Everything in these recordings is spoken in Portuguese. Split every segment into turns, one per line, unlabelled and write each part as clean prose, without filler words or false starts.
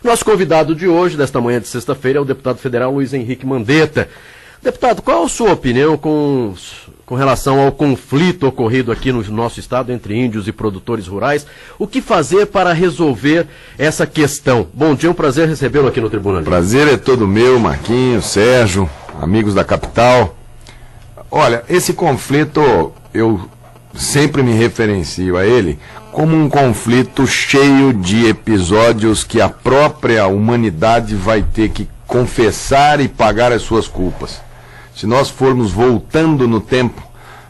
Nosso convidado de hoje, desta manhã de sexta-feira, é o deputado federal Luiz Henrique Mandetta. Deputado, qual a sua opinião com relação ao conflito ocorrido aqui no nosso estado entre índios e produtores rurais? O que fazer para resolver essa questão? Bom dia, é um prazer recebê-lo aqui no Tribuna Livre.
Prazer é todo meu, Marquinhos, Sérgio, amigos da capital. Olha, esse conflito, eu sempre me referencio a ele como um conflito cheio de episódios que a própria humanidade vai ter que confessar e pagar as suas culpas. Se nós formos voltando no tempo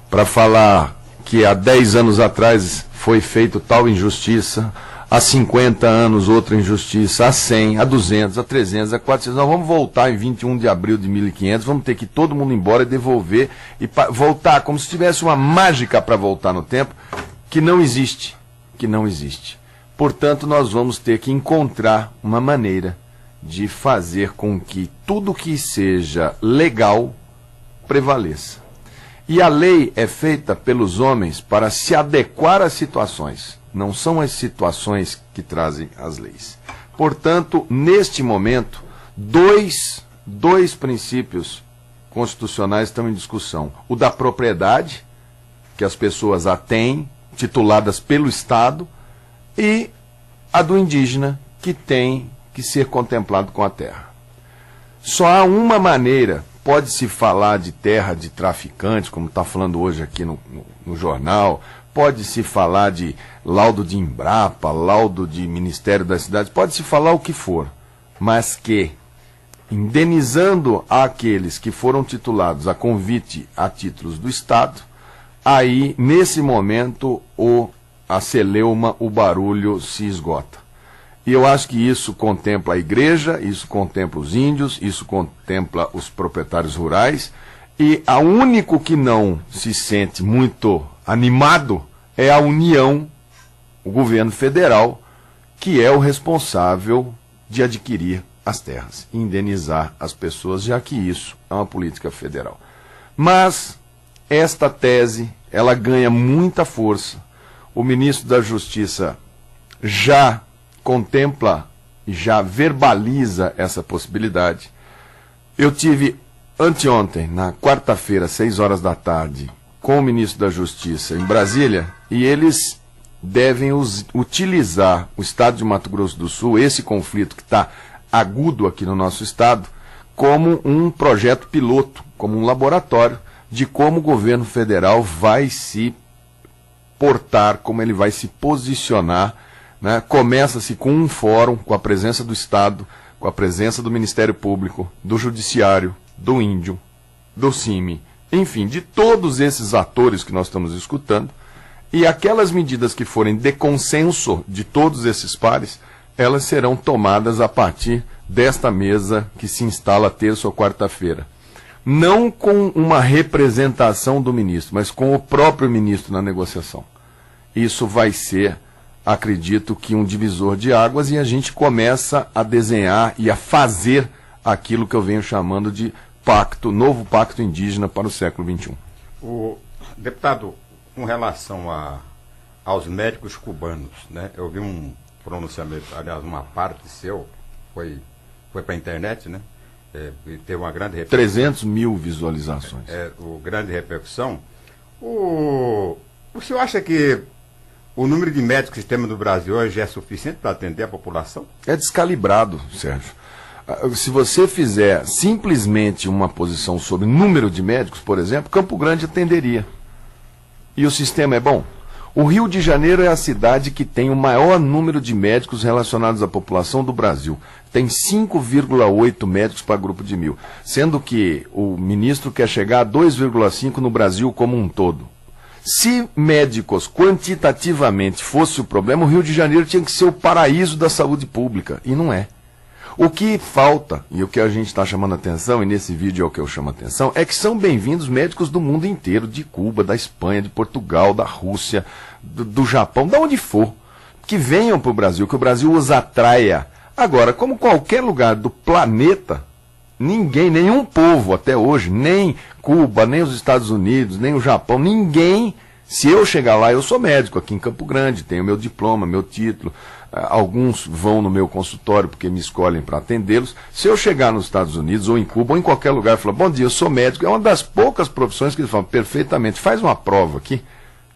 para falar que há 10 anos atrás foi feito tal injustiça, há 50 anos outra injustiça, há 100, há 200, há 300, há 400, nós vamos voltar em 21 de abril de 1500, vamos ter que ir todo mundo embora e devolver, e voltar como se tivesse uma mágica para voltar no tempo, que não existe, Portanto, nós vamos ter que encontrar uma maneira de fazer com que tudo que seja legal prevaleça. E a lei é feita pelos homens para se adequar às situações. Não são as situações que trazem as leis. Portanto, neste momento, dois princípios constitucionais estão em discussão. O da propriedade, que as pessoas a têm, tituladas pelo Estado, e a do indígena, que tem que ser contemplado com a terra. Só há uma maneira, pode-se falar de terra de traficantes, como está falando hoje aqui no jornal, pode-se falar de laudo de Embrapa, laudo de Ministério das Cidades, pode-se falar o que for, mas que, indenizando aqueles que foram titulados a convite a títulos do Estado, aí, nesse momento, a celeuma, o barulho se esgota. E eu acho que isso contempla a igreja, isso contempla os índios, isso contempla os proprietários rurais, e o único que não se sente muito animado é a União, o governo federal, que é o responsável de adquirir as terras, indenizar as pessoas, já que isso é uma política federal. Mas esta tese, ela ganha muita força. O ministro da Justiça já contempla e já verbaliza essa possibilidade. Eu tive anteontem, na quarta-feira, 6 horas da tarde, com o ministro da Justiça em Brasília, e eles devem utilizar o estado de Mato Grosso do Sul, esse conflito que está agudo aqui no nosso estado, como um projeto piloto, como um laboratório de como o governo federal vai se portar, como ele vai se posicionar. Né? Começa-se com um fórum, com a presença do Estado, com a presença do Ministério Público, do Judiciário, do Índio, do CIMI, enfim, de todos esses atores que nós estamos escutando, e aquelas medidas que forem de consenso de todos esses pares, elas serão tomadas a partir desta mesa que se instala terça ou quarta-feira. Não com uma representação do ministro, mas com o próprio ministro na negociação. Isso vai ser, acredito que, um divisor de águas, e a gente começa a desenhar e a fazer aquilo que eu venho chamando de novo pacto indígena para o século XXI.
O deputado, com relação aos médicos cubanos, né? Eu vi um pronunciamento, aliás, uma parte seu, foi para a internet, né? E teve uma grande repercussão.
300 mil visualizações.
Grande repercussão. O senhor acha que o número de médicos que temos no Brasil hoje é suficiente para atender a população?
É descalibrado, Sérgio. Se você fizer simplesmente uma posição sobre número de médicos, por exemplo, Campo Grande atenderia. E o sistema é bom. O Rio de Janeiro é a cidade que tem o maior número de médicos relacionados à população do Brasil. Tem 5,8 médicos para grupo de 1.000, sendo que o ministro quer chegar a 2,5 no Brasil como um todo. Se médicos quantitativamente fosse o problema, o Rio de Janeiro tinha que ser o paraíso da saúde pública, e não é. O que falta, e o que a gente está chamando a atenção, e nesse vídeo é o que eu chamo a atenção, é que são bem-vindos médicos do mundo inteiro, de Cuba, da Espanha, de Portugal, da Rússia, do Japão, de onde for, que venham para o Brasil, que o Brasil os atraia. Agora, como qualquer lugar do planeta, ninguém, nenhum povo até hoje, nem Cuba, nem os Estados Unidos, nem o Japão, ninguém Se eu chegar lá, eu sou médico aqui em Campo Grande, tenho meu diploma, meu título, alguns vão no meu consultório porque me escolhem para atendê-los. Se eu chegar nos Estados Unidos ou em Cuba ou em qualquer lugar e falar, bom dia, eu sou médico, é uma das poucas profissões que eles falam, perfeitamente, faz uma prova aqui,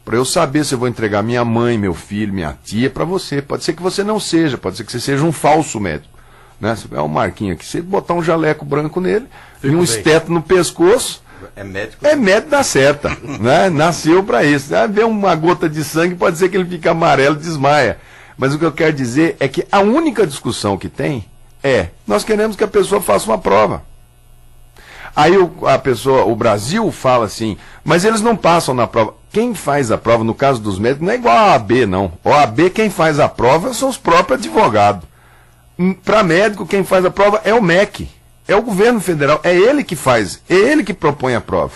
para eu saber se eu vou entregar minha mãe, meu filho, minha tia para você. Pode ser que você não seja, pode ser que você seja um falso médico. Né? Se tiver um marquinho aqui, você botar um jaleco branco nele, e um esteto no pescoço, é médico da certa, né? Nasceu para isso. Ver uma gota de sangue, pode ser que ele fique amarelo e desmaia. Mas o que eu quero dizer é que a única discussão que tem nós queremos que a pessoa faça uma prova. Aí o Brasil fala assim, mas eles não passam na prova. Quem faz a prova, no caso dos médicos, não é igual a OAB, não. A OAB, quem faz a prova são os próprios advogados. Para médico, quem faz a prova é o MEC. É o governo federal, é ele que faz, é ele que propõe a prova.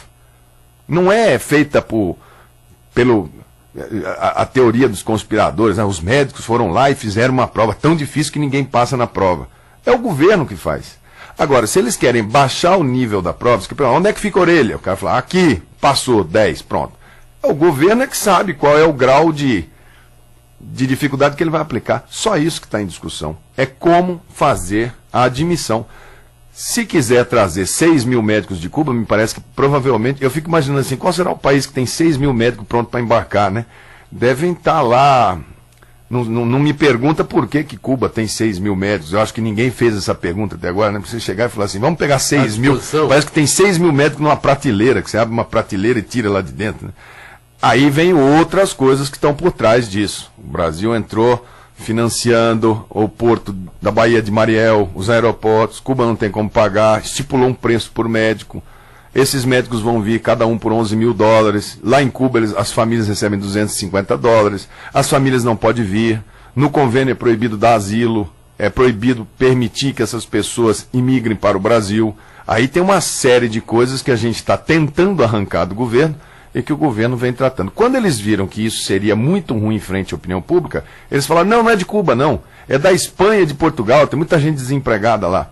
Não é feita pelo a teoria dos conspiradores, né? Os médicos foram lá e fizeram uma prova tão difícil que ninguém passa na prova. É o governo que faz. Agora, se eles querem baixar o nível da prova, onde é que fica a orelha? O cara fala, aqui, passou, 10, pronto. O governo é que sabe qual é o grau de dificuldade que ele vai aplicar. Só isso que está em discussão. É como fazer a admissão. Se quiser trazer 6 mil médicos de Cuba, me parece que provavelmente, eu fico imaginando assim, qual será o país que tem 6 mil médicos prontos para embarcar, né? Devem estar lá, não me pergunta por que Cuba tem 6 mil médicos, eu acho que ninguém fez essa pergunta até agora, né? Pra você chegar e falar assim, vamos pegar 6 mil, parece que tem 6 mil médicos numa prateleira, que você abre uma prateleira e tira lá de dentro, né? Aí vem outras coisas que estão por trás disso. O Brasil entrou financiando o porto da Baía de Mariel, os aeroportos, Cuba não tem como pagar, estipulou um preço por médico. Esses médicos vão vir cada um por $11 mil. Lá em Cuba as famílias recebem $250. As famílias não podem vir. No convênio é proibido dar asilo, é proibido permitir que essas pessoas imigrem para o Brasil. Aí tem uma série de coisas que a gente está tentando arrancar do governo e que o governo vem tratando. Quando eles viram que isso seria muito ruim em frente à opinião pública, eles falaram, não é de Cuba, não. É da Espanha e de Portugal, tem muita gente desempregada lá.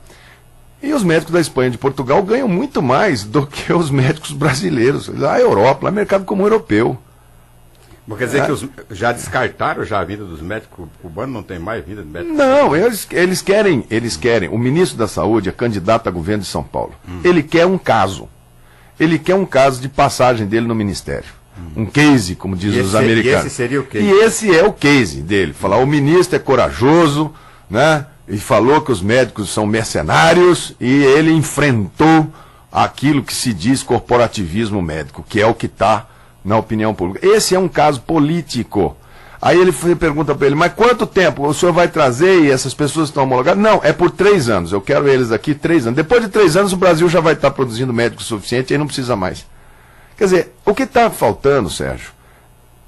E os médicos da Espanha e de Portugal ganham muito mais do que os médicos brasileiros. Lá é Europa, lá é mercado comum europeu.
Quer dizer que já descartaram já a vida dos médicos cubanos, não tem mais vida de médicos?
Não, eles querem. O ministro da Saúde é candidato a governo de São Paulo. Ele quer um caso. Ele quer um caso de passagem dele no ministério. Um case, como dizem os americanos.
E esse seria o case?
E esse é o case dele. Falar, o ministro é corajoso, né? E falou que os médicos são mercenários e ele enfrentou aquilo que se diz corporativismo médico, que é o que está na opinião pública. Esse é um caso político. Aí ele pergunta para ele, mas quanto tempo o senhor vai trazer e essas pessoas estão homologadas? Não, é por 3 anos. Eu quero eles aqui 3 anos. Depois de 3 anos o Brasil já vai estar produzindo médico suficiente e aí não precisa mais. Quer dizer, o que está faltando, Sérgio,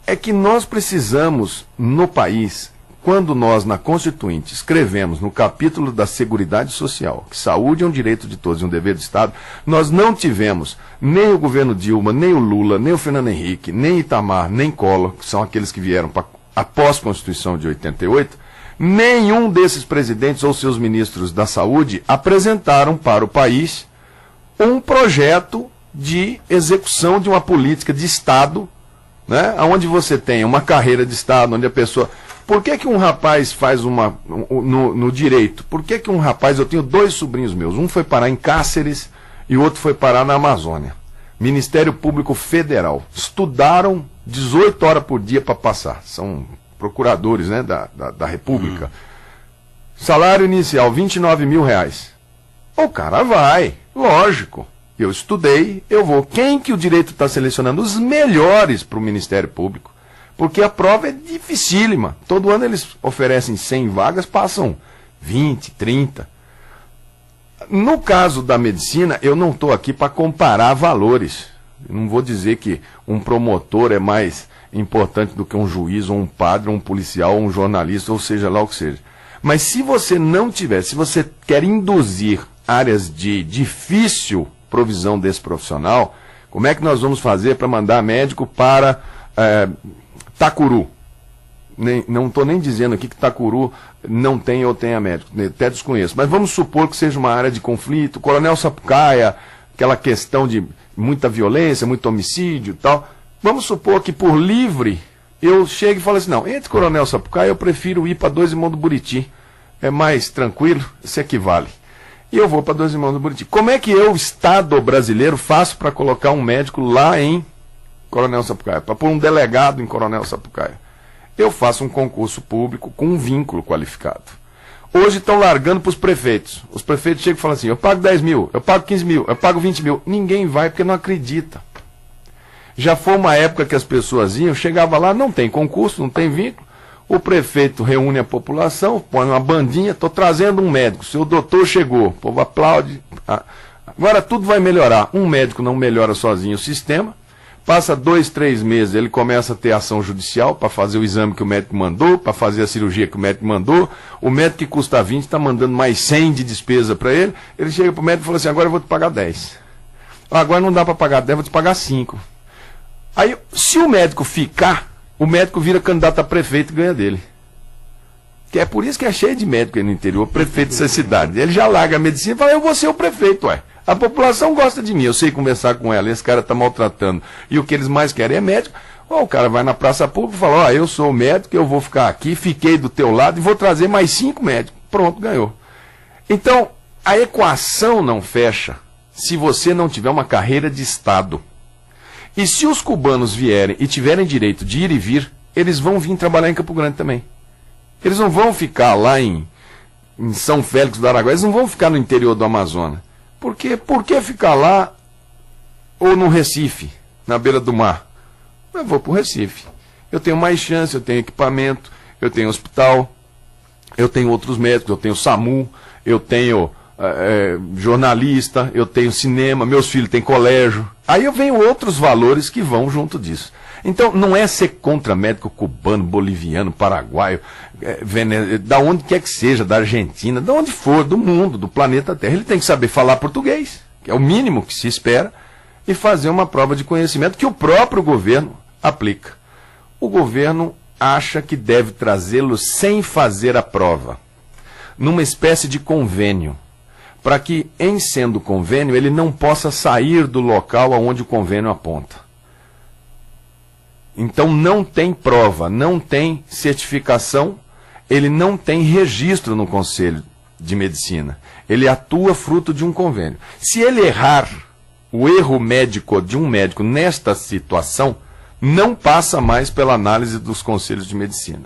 é que nós precisamos, no país, quando nós, na Constituinte, escrevemos no capítulo da Seguridade Social, que saúde é um direito de todos e um dever do Estado, nós não tivemos nem o governo Dilma, nem o Lula, nem o Fernando Henrique, nem Itamar, nem Collor, que são aqueles que vieram após a Constituição de 88, nenhum desses presidentes ou seus ministros da saúde apresentaram para o país um projeto de execução de uma política de Estado, né, onde você tem uma carreira de Estado, onde a pessoa... Por que um rapaz faz no direito? Por que um rapaz... Eu tenho 2 sobrinhos meus, um foi parar em Cáceres e o outro foi parar na Amazônia. Ministério Público Federal. Estudaram 18 horas por dia para passar. São procuradores, né, da República. Salário inicial, R$29 mil. O cara vai, lógico. Eu estudei, eu vou. Quem que o direito está selecionando? Os melhores para o Ministério Público. Porque a prova é dificílima. Todo ano eles oferecem 100 vagas, passam 20, 30. No caso da medicina, eu não estou aqui para comparar valores. Eu não vou dizer que um promotor é mais importante do que um juiz, ou um padre, ou um policial, ou um jornalista, ou seja lá o que seja. Mas se você não tiver, se você quer induzir áreas de difícil provisão desse profissional, como é que nós vamos fazer para mandar médico para Tacuru? Não estou nem dizendo aqui que Tacuru não tem ou tenha médico, até desconheço, mas vamos supor que seja uma área de conflito, Coronel Sapucaia, aquela questão de muita violência, muito homicídio e tal. Vamos supor que por livre eu chego e falo assim, não, entre Coronel Sapucaia eu prefiro ir para Dois Irmãos do Buriti. É mais tranquilo, se equivale. E eu vou para Dois Irmãos do Buriti. Como é que eu, Estado brasileiro, faço para colocar um médico lá em Coronel Sapucaia? Para pôr um delegado em Coronel Sapucaia? Eu faço um concurso público com um vínculo qualificado. Hoje estão largando para os prefeitos. Os prefeitos chegam e falam assim, eu pago 10 mil, eu pago 15 mil, eu pago 20 mil. Ninguém vai porque não acredita. Já foi uma época que as pessoas iam, chegava lá, não tem concurso, não tem vínculo. O prefeito reúne a população, põe uma bandinha, estou trazendo um médico, seu doutor chegou, o povo aplaude. Agora tudo vai melhorar. Um médico não melhora sozinho o sistema. Passa 2, 3 meses, ele começa a ter ação judicial para fazer o exame que o médico mandou, para fazer a cirurgia que o médico mandou. O médico que custa 20 está mandando mais 100 de despesa para ele. Ele chega para o médico e fala assim, agora eu vou te pagar 10. Agora não dá para pagar 10, vou te pagar 5. Aí, se o médico ficar, o médico vira candidato a prefeito e ganha dele. Que é por isso que é cheio de médico aí no interior, prefeito dessa cidade. Ele já larga a medicina e fala, eu vou ser o prefeito, ué. A população gosta de mim, eu sei conversar com ela, esse cara está maltratando. E o que eles mais querem é médico. Ou o cara vai na praça pública e fala, eu sou o médico, eu vou ficar aqui, fiquei do teu lado e vou trazer mais 5 médicos. Pronto, ganhou. Então, a equação não fecha se você não tiver uma carreira de Estado. E se os cubanos vierem e tiverem direito de ir e vir, eles vão vir trabalhar em Campo Grande também. Eles não vão ficar lá em São Félix do Araguaia, eles não vão ficar no interior do Amazonas. Por que ficar lá ou no Recife, na beira do mar? Eu vou para o Recife. Eu tenho mais chance, eu tenho equipamento, eu tenho hospital, eu tenho outros médicos, eu tenho SAMU, eu tenho jornalista, eu tenho cinema, meus filhos têm colégio. Aí eu venho outros valores que vão junto disso. Então, não é ser contra médico cubano, boliviano, paraguaio, da onde quer que seja, da Argentina, da onde for, do mundo, do planeta Terra. Ele tem que saber falar português, que é o mínimo que se espera, e fazer uma prova de conhecimento que o próprio governo aplica. O governo acha que deve trazê-lo sem fazer a prova, numa espécie de convênio, para que, em sendo convênio, ele não possa sair do local aonde o convênio aponta. Então não tem prova, não tem certificação, ele não tem registro no Conselho de Medicina. Ele atua fruto de um convênio. Se ele errar, o erro médico de um médico nesta situação não passa mais pela análise dos Conselhos de Medicina.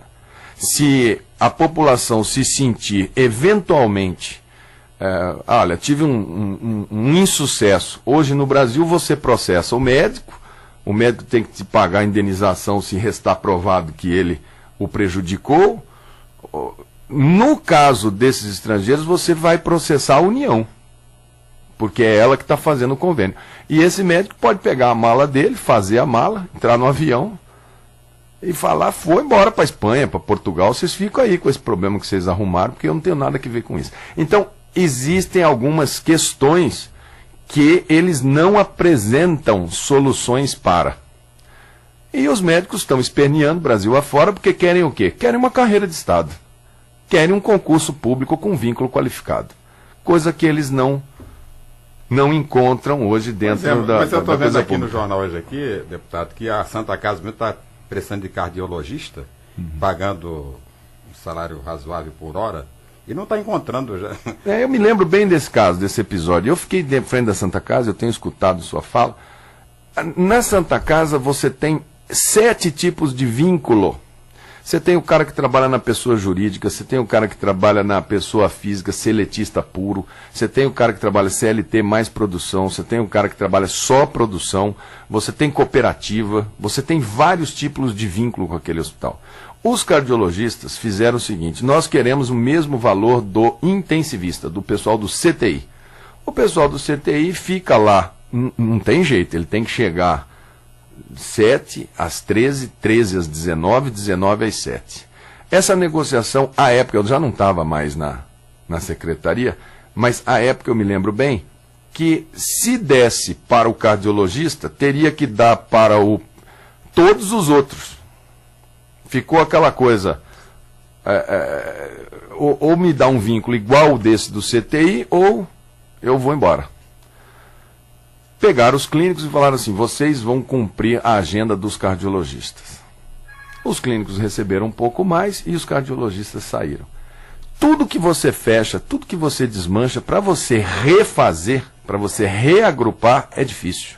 Se a população se sentir eventualmente, olha, tive um insucesso. Hoje no Brasil você processa o médico tem que te pagar a indenização se restar provado que ele o prejudicou. No caso desses estrangeiros, você vai processar a União, porque é ela que está fazendo o convênio. E esse médico pode pegar a mala dele, fazer a mala, entrar no avião e falar, foi embora para a Espanha, para Portugal, vocês ficam aí com esse problema que vocês arrumaram, porque eu não tenho nada a ver com isso. Então, existem algumas questões que eles não apresentam soluções para. E os médicos estão esperneando Brasil afora porque querem o quê? Querem uma carreira de Estado. Querem um concurso público com vínculo qualificado. Coisa que eles não encontram hoje dentro da
Mas eu estou vendo aqui
pública.
no jornal hoje aqui, deputado, que a Santa Casa mesmo está precisando de cardiologista, pagando um salário razoável por hora, e não está encontrando já.
Eu me lembro bem desse caso, desse episódio. Eu fiquei de frente da Santa Casa, eu tenho escutado sua fala. Na Santa Casa você tem 7 tipos de vínculo. Você tem o cara que trabalha na pessoa jurídica, você tem o cara que trabalha na pessoa física, seletista puro, você tem o cara que trabalha CLT mais produção, você tem o cara que trabalha só produção, você tem cooperativa, você tem vários tipos de vínculo com aquele hospital. Os cardiologistas fizeram o seguinte, nós queremos o mesmo valor do intensivista, do pessoal do CTI. O pessoal do CTI fica lá, não tem jeito, ele tem que chegar 7 às 13, 13 às 19, 19 às 7. Essa negociação, à época, eu já não estava mais na secretaria, mas à época eu me lembro bem, que se desse para o cardiologista, teria que dar para todos os outros. Ficou aquela coisa, ou me dá um vínculo igual desse do CTI, ou eu vou embora. pegaram os clínicos e falaram assim, vocês vão cumprir a agenda dos cardiologistas. Os clínicos receberam um pouco mais e os cardiologistas saíram. Tudo que você fecha, tudo que você desmancha, para você refazer, para você reagrupar, é difícil.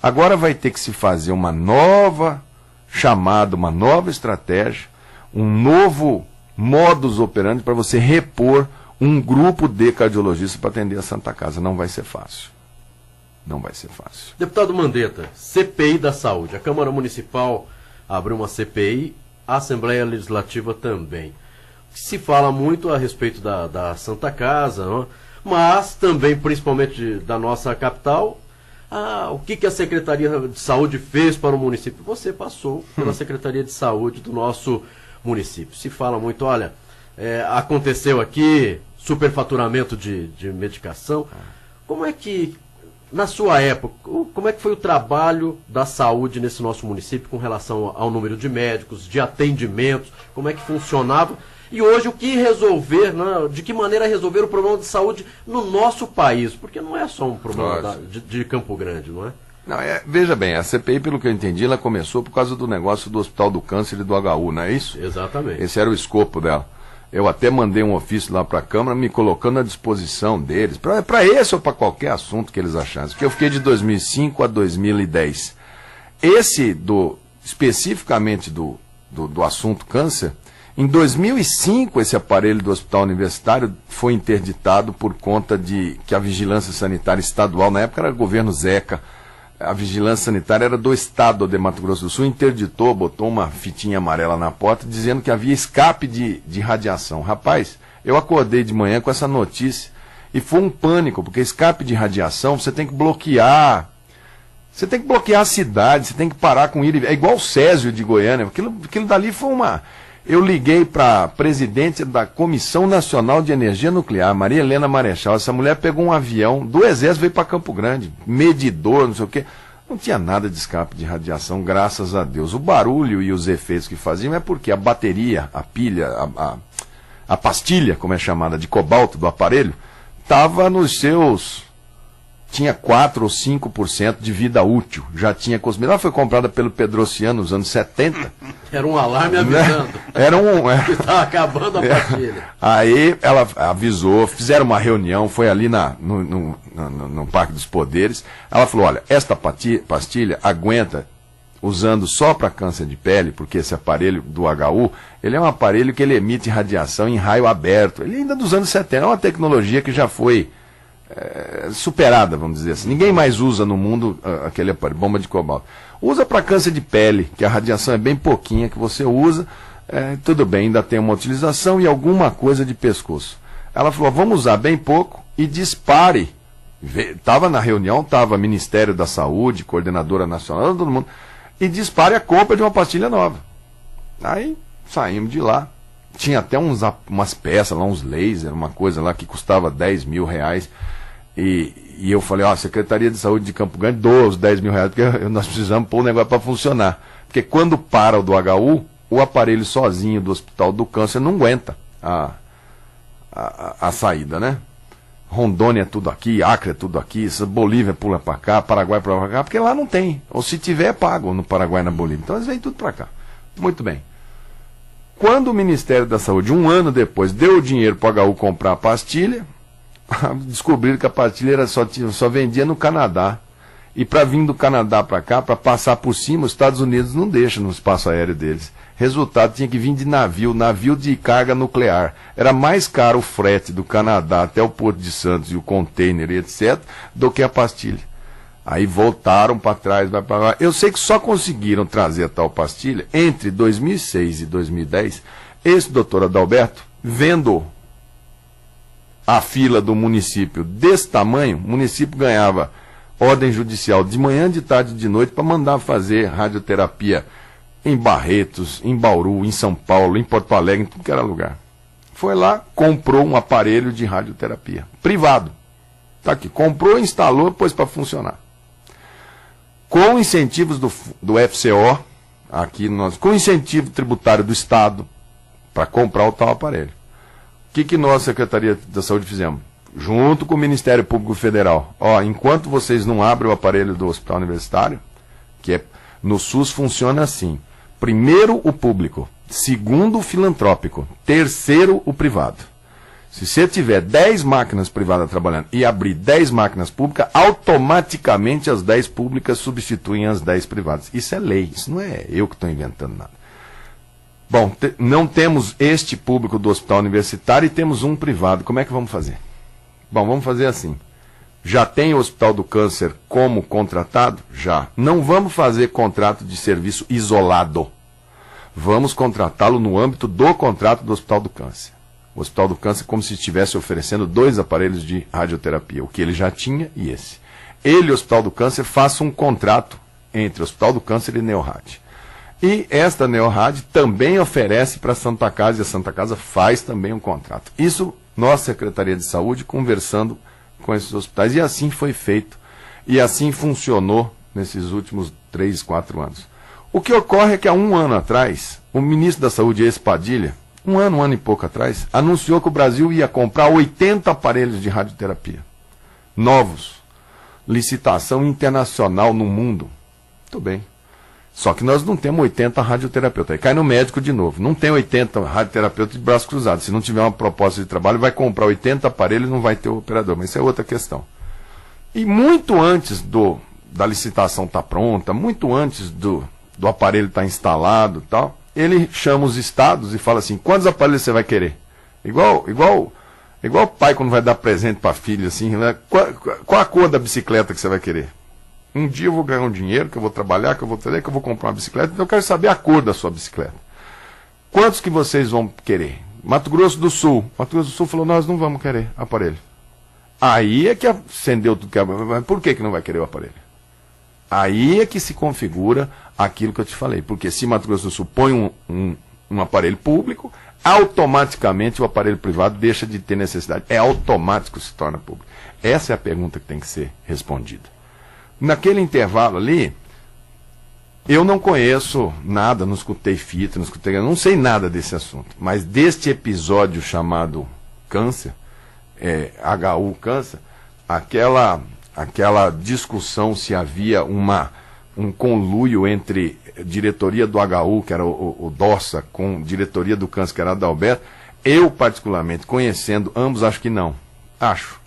Agora vai ter que se fazer uma nova chamada, uma nova estratégia, um novo modus operandi para você repor um grupo de cardiologistas para atender a Santa Casa. Não vai ser fácil. Não vai ser fácil.
Deputado Mandetta, CPI da Saúde. A Câmara Municipal abriu uma CPI, a Assembleia Legislativa também. Se fala muito a respeito da Santa Casa, não? Mas também, principalmente da nossa capital, o que a Secretaria de Saúde fez para o município? Você passou pela Secretaria de Saúde do nosso município. Se fala muito, olha, aconteceu aqui superfaturamento de medicação. Como é que, na sua época, como é que foi o trabalho da saúde nesse nosso município com relação ao número de médicos, de atendimentos, como é que funcionava? E hoje o que resolver, né, de que maneira resolver o problema de saúde no nosso país? Porque não é só um problema de Campo Grande, não é?
Não, veja bem, a CPI, pelo que eu entendi, ela começou por causa do negócio do Hospital do Câncer e do HU, não é isso?
Exatamente.
Esse era o escopo dela. Eu até mandei um ofício lá para a Câmara, me colocando à disposição deles, para esse ou para qualquer assunto que eles achassem, porque eu fiquei de 2005 a 2010. Especificamente do assunto câncer, em 2005 esse aparelho do Hospital Universitário foi interditado por conta de que a Vigilância Sanitária Estadual, na época era o governo Zeca, a Vigilância Sanitária era do Estado de Mato Grosso do Sul, interditou, botou uma fitinha amarela na porta, dizendo que havia escape de radiação. Rapaz, eu acordei de manhã com essa notícia e foi um pânico, porque escape de radiação você tem que bloquear. Você tem que bloquear a cidade, você tem que parar com ele. É igual o Césio de Goiânia, aquilo dali foi uma... Eu liguei para a presidente da Comissão Nacional de Energia Nuclear, Maria Helena Marechal. Essa mulher pegou um avião do Exército, veio para Campo Grande, medidor, não sei o quê. Não tinha nada de escape de radiação, graças a Deus. O barulho e os efeitos que faziam é porque a bateria, a pilha, a pastilha, como é chamada, de cobalto do aparelho, estava nos seus... tinha 4 ou 5% de vida útil, já tinha consumido. Ela foi comprada pelo Pedrociano nos anos 70.
Era um alarme avisando.
Era um...
Estava acabando a pastilha.
Aí ela avisou, fizeram uma reunião, foi ali no Parque dos Poderes. Ela falou, olha, esta pastilha aguenta, usando só para câncer de pele, porque esse aparelho do HU, ele é um aparelho que ele emite radiação em raio aberto. Ele ainda dos anos 70, é uma tecnologia que já foi... superada, vamos dizer assim. Ninguém mais usa no mundo aquele aparelho, bomba de cobalto. Usa para câncer de pele, que a radiação é bem pouquinha que você usa, tudo bem, ainda tem uma utilização e alguma coisa de pescoço. Ela falou, vamos usar bem pouco e dispare. Estava na reunião, estava Ministério da Saúde, Coordenadora Nacional, todo mundo, e dispare a compra de uma pastilha nova. Aí saímos de lá. Tinha até umas peças lá, uns lasers, uma coisa lá que custava 10 mil reais. E eu falei, a Secretaria de Saúde de Campo Grande doa os 10 mil reais, porque nós precisamos pôr o negócio para funcionar. Porque quando para o do HU, o aparelho sozinho do Hospital do Câncer não aguenta a saída, né? Rondônia é tudo aqui, Acre é tudo aqui, Bolívia pula para cá, Paraguai para cá, porque lá não tem. Ou se tiver, é pago no Paraguai e na Bolívia. Então eles vêm tudo para cá. Muito bem. Quando o Ministério da Saúde, um ano depois, deu o dinheiro para o HU comprar a pastilha, descobriram que a pastilha só vendia no Canadá. E para vir do Canadá para cá, para passar por cima, os Estados Unidos não deixam no espaço aéreo deles. Resultado, tinha que vir de navio de carga nuclear. Era mais caro o frete do Canadá até o Porto de Santos e o container e etc., do que a pastilha. Aí voltaram para trás, vai para lá. Eu sei que só conseguiram trazer a tal pastilha entre 2006 e 2010. Esse doutor Adalberto, vendo a fila do município desse tamanho, o município ganhava ordem judicial de manhã, de tarde e de noite para mandar fazer radioterapia em Barretos, em Bauru, em São Paulo, em Porto Alegre, em tudo que era lugar. Foi lá, comprou um aparelho de radioterapia, privado. Tá aqui, comprou, instalou, pôs para funcionar. Com incentivos do FCO, aqui nós, com incentivo tributário do Estado, para comprar o tal aparelho. O que nós, Secretaria da Saúde, fizemos? junto com o Ministério Público Federal. Ó, enquanto vocês não abrem o aparelho do hospital universitário, que no SUS funciona assim: primeiro o público, segundo o filantrópico, terceiro o privado. Se você tiver 10 máquinas privadas trabalhando e abrir 10 máquinas públicas, automaticamente as 10 públicas substituem as 10 privadas. Isso é lei, isso não é eu que estou inventando nada. Bom, não temos este público do hospital universitário e temos um privado. Como é que vamos fazer? Bom, vamos fazer assim. Já tem o Hospital do Câncer como contratado? Já. Não vamos fazer contrato de serviço isolado. Vamos contratá-lo no âmbito do contrato do Hospital do Câncer. O Hospital do Câncer como se estivesse oferecendo 2 aparelhos de radioterapia, o que ele já tinha e esse. Ele, o Hospital do Câncer, faça um contrato entre o Hospital do Câncer e Neorad. E esta Neorad também oferece para a Santa Casa, e a Santa Casa faz também um contrato. Isso, nossa Secretaria de Saúde, conversando com esses hospitais, e assim foi feito. E assim funcionou nesses últimos 3, 4 anos. O que ocorre é que há um ano atrás, o ministro da Saúde, Padilha, um ano e pouco atrás, anunciou que o Brasil ia comprar 80 aparelhos de radioterapia. Novos. Licitação internacional no mundo. Muito bem. Só que nós não temos 80 radioterapeutas. Aí cai no médico de novo. Não tem 80 radioterapeutas de braço cruzado. Se não tiver uma proposta de trabalho, vai comprar 80 aparelhos e não vai ter o operador. Mas isso é outra questão. E muito antes da licitação estar pronta, muito antes do aparelho estar instalado e tal, ele chama os estados e fala assim: quantos aparelhos você vai querer? Igual o pai quando vai dar presente para a filha, assim, né? Qual a cor da bicicleta que você vai querer? Um dia eu vou ganhar um dinheiro, que eu vou trabalhar, que eu vou comprar uma bicicleta, então eu quero saber a cor da sua bicicleta. Quantos que vocês vão querer? Mato Grosso do Sul. Mato Grosso do Sul falou: nós não vamos querer aparelho. Aí é que acendeu tudo. Mas por que não vai querer o aparelho? Aí é que se configura aquilo que eu te falei. Porque se Mato Grosso do Sul põe um aparelho público, automaticamente o aparelho privado deixa de ter necessidade. É automático, se torna público. Essa é a pergunta que tem que ser respondida. Naquele intervalo ali, eu não conheço nada, não escutei fita, não sei nada desse assunto. Mas deste episódio chamado câncer, HU câncer, aquela discussão se havia um conluio entre diretoria do HU, que era o Dossa, com diretoria do câncer, que era a Adalberto. Eu, particularmente, conhecendo ambos, acho que não. Acho.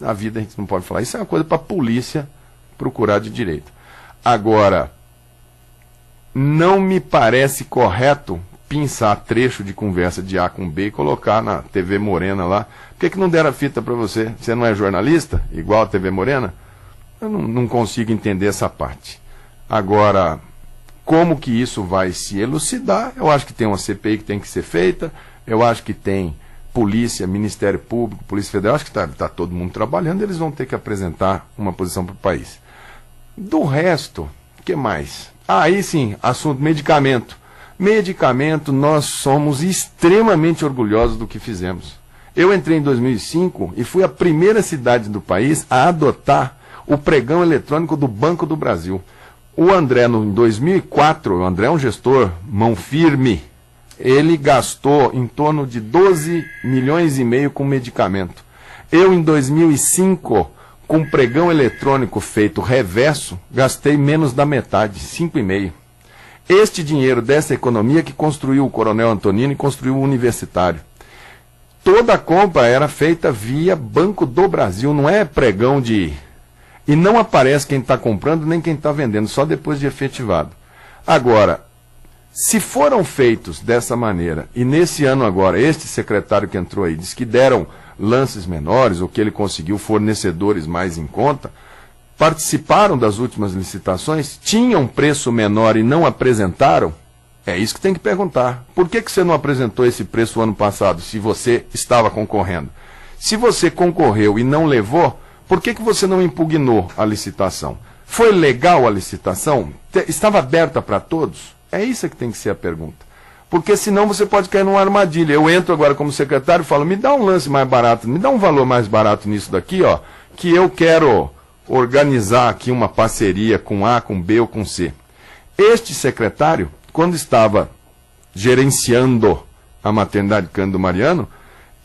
Na vida a gente não pode falar. Isso é uma coisa para a polícia procurar de direito. Agora, não me parece correto pinçar trecho de conversa de A com B e colocar na TV Morena lá. Por que não deram a fita para você? Você não é jornalista? Igual a TV Morena? Eu não consigo entender essa parte. Agora, como que isso vai se elucidar? Eu acho que tem uma CPI que tem que ser feita. Eu acho que tem polícia, Ministério Público, Polícia Federal. Acho que está todo mundo trabalhando. Eles vão ter que apresentar uma posição para o país. Do resto, o que mais? Aí sim, assunto medicamento. Medicamento, nós somos extremamente orgulhosos do que fizemos. Eu entrei em 2005 e fui a primeira cidade do país a adotar o pregão eletrônico do Banco do Brasil. O André, em 2004, o André é um gestor, mão firme, ele gastou em torno de 12 milhões e meio com medicamento. Eu, em 2005, com pregão eletrônico feito reverso, gastei menos da metade, 5,5. Este dinheiro dessa economia que construiu o Coronel Antonino e construiu o Universitário. Toda a compra era feita via Banco do Brasil, não é pregão de... E não aparece quem está comprando nem quem está vendendo, só depois de efetivado. Agora, se foram feitos dessa maneira, e nesse ano agora, este secretário que entrou aí, diz que deram lances menores, ou que ele conseguiu fornecedores mais em conta, participaram das últimas licitações, tinham preço menor e não apresentaram? É isso que tem que perguntar. Por que você não apresentou esse preço ano passado, se você estava concorrendo? Se você concorreu e não levou, por que você não impugnou a licitação? Foi legal a licitação? Estava aberta para todos? É isso que tem que ser a pergunta. Porque senão você pode cair numa armadilha. Eu entro agora como secretário e falo: me dá um lance mais barato, me dá um valor mais barato nisso daqui, ó, que eu quero organizar aqui uma parceria com A, com B ou com C. Este secretário, quando estava gerenciando a maternidade Cândido Mariano,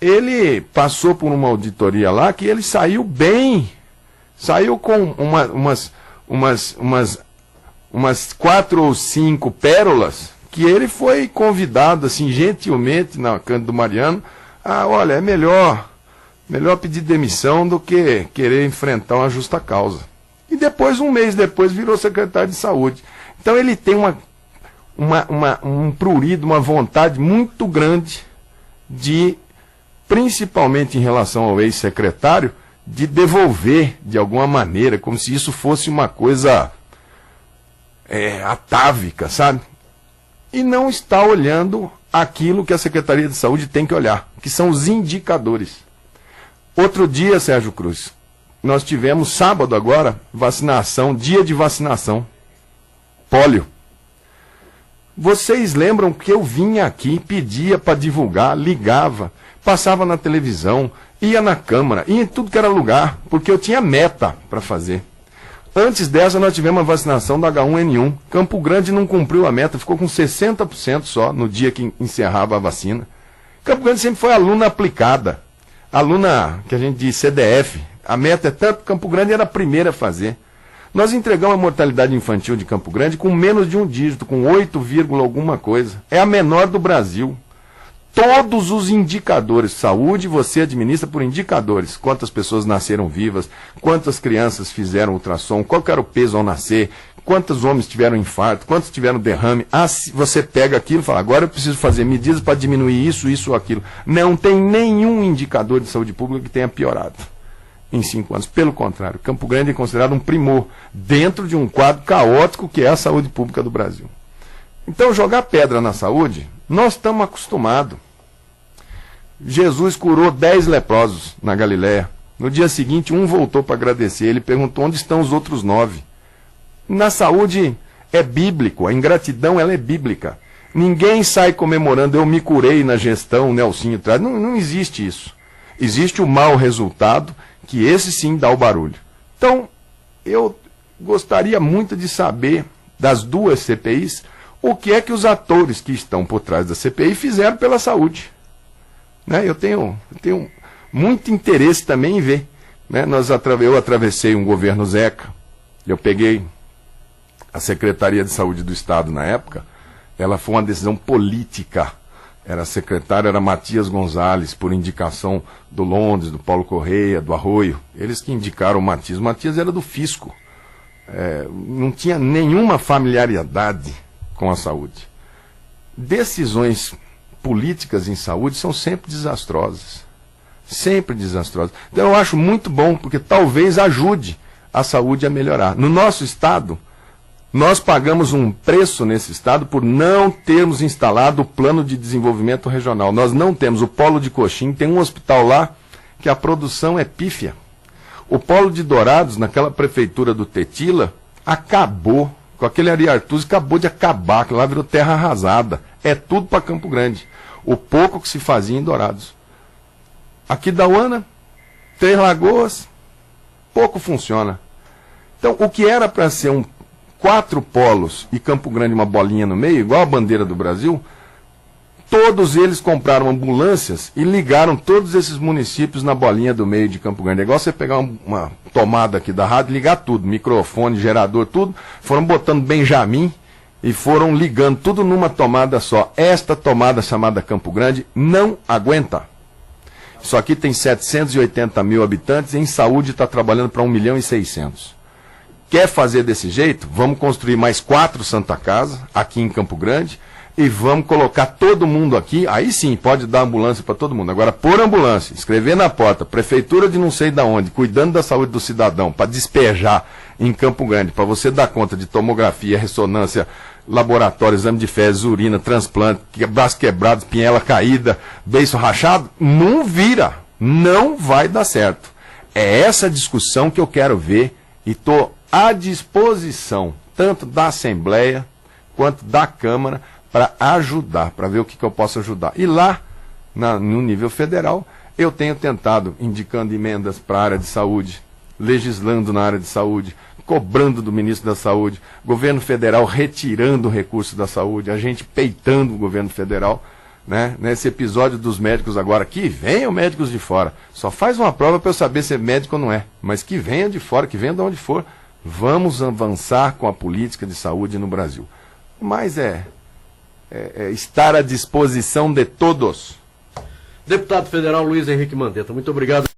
ele passou por uma auditoria lá que ele saiu bem, saiu com umas 4 ou 5 pérolas, que ele foi convidado, assim, gentilmente, na Cândido Mariano, olha, é melhor pedir demissão do que querer enfrentar uma justa causa. E depois, um mês depois, virou secretário de saúde. Então ele tem um prurido, uma vontade muito grande de, principalmente em relação ao ex-secretário, de devolver de alguma maneira, como se isso fosse uma coisa atávica, sabe? E não está olhando aquilo que a Secretaria de Saúde tem que olhar, que são os indicadores. Outro dia, Sérgio Cruz, nós tivemos, sábado agora, vacinação, dia de vacinação, pólio. Vocês lembram que eu vinha aqui, pedia para divulgar, ligava, passava na televisão, ia na Câmara, ia em tudo que era lugar, porque eu tinha meta para fazer. Antes dessa, nós tivemos a vacinação do H1N1. Campo Grande não cumpriu a meta, ficou com 60% só no dia que encerrava a vacina. Campo Grande sempre foi aluna aplicada, aluna que a gente diz CDF. A meta é tanto, Campo Grande era a primeira a fazer. Nós entregamos a mortalidade infantil de Campo Grande com menos de um dígito, com 8, alguma coisa. É a menor do Brasil. Todos os indicadores, saúde você administra por indicadores. Quantas pessoas nasceram vivas, quantas crianças fizeram ultrassom, qual que era o peso ao nascer, quantos homens tiveram infarto, quantos tiveram derrame. Você pega aquilo e fala, agora eu preciso fazer medidas para diminuir isso ou aquilo. Não tem nenhum indicador de saúde pública que tenha piorado em 5 anos. Pelo contrário, Campo Grande é considerado um primor dentro de um quadro caótico que é a saúde pública do Brasil. Então, jogar pedra na saúde, nós estamos acostumados. Jesus curou 10 leprosos na Galileia. No dia seguinte, um voltou para agradecer. Ele perguntou onde estão os outros 9. Na saúde é bíblico, a ingratidão ela é bíblica. Ninguém sai comemorando, eu me curei na gestão, Nelsinho traz. Não existe isso. Existe o mau resultado, que esse sim dá o barulho. Então, eu gostaria muito de saber das 2 CPIs, o que é que os atores que estão por trás da CPI fizeram pela saúde. Né? Eu tenho muito interesse também em ver. Né? Eu atravessei um governo Zeca, eu peguei a Secretaria de Saúde do Estado na época, ela foi uma decisão política. Era secretário, era Matias Gonzalez, por indicação do Londres, do Paulo Correia, do Arroio. Eles que indicaram o Matias. O Matias era do fisco. Não tinha nenhuma familiaridade com a saúde. Decisões políticas em saúde são sempre desastrosas. Sempre desastrosas. Então eu acho muito bom, porque talvez ajude a saúde a melhorar. No nosso estado, nós pagamos um preço nesse estado por não termos instalado o plano de desenvolvimento regional. Nós não temos. O Polo de Coxim tem um hospital lá que a produção é pífia. O Polo de Dourados, naquela prefeitura do Tetila, acabou. Com aquele Ari Artuzzi, acabou de acabar, que lá virou terra arrasada. É tudo para Campo Grande. O pouco que se fazia em Dourados. Aqui da Uana, 3 Lagoas, pouco funciona. Então, o que era para ser 4 polos e Campo Grande uma bolinha no meio, igual a bandeira do Brasil, todos eles compraram ambulâncias e ligaram todos esses municípios na bolinha do meio de Campo Grande. É igual você pegar uma tomada aqui da rádio e ligar tudo, microfone, gerador, tudo. Foram botando Benjamin e foram ligando tudo numa tomada só. Esta tomada chamada Campo Grande não aguenta. Isso aqui tem 780 mil habitantes e em saúde está trabalhando para 1.600.000. Quer fazer desse jeito? Vamos construir mais 4 Santa Casa aqui em Campo Grande e vamos colocar todo mundo aqui. Aí sim, pode dar ambulância para todo mundo. Agora, pôr ambulância, escrever na porta, prefeitura de não sei de onde, cuidando da saúde do cidadão, para despejar em Campo Grande, para você dar conta de tomografia, ressonância, laboratório, exame de fezes, urina, transplante, braço quebrado, pinhela caída, beiço rachado, não vira, não vai dar certo. É essa discussão que eu quero ver e estou à disposição, tanto da Assembleia quanto da Câmara, para ajudar, para ver o que eu posso ajudar. E lá, no nível federal, eu tenho tentado, indicando emendas para a área de saúde, legislando na área de saúde, cobrando do ministro da Saúde, governo federal retirando o recurso da saúde, a gente peitando o governo federal, né, nesse episódio dos médicos agora, que venham médicos de fora. Só faz uma prova para eu saber se é médico ou não é. Mas que venha de fora, que venha de onde for. Vamos avançar com a política de saúde no Brasil. Mas é estar à disposição de todos.
Deputado federal Luiz Henrique Mandetta, muito obrigado.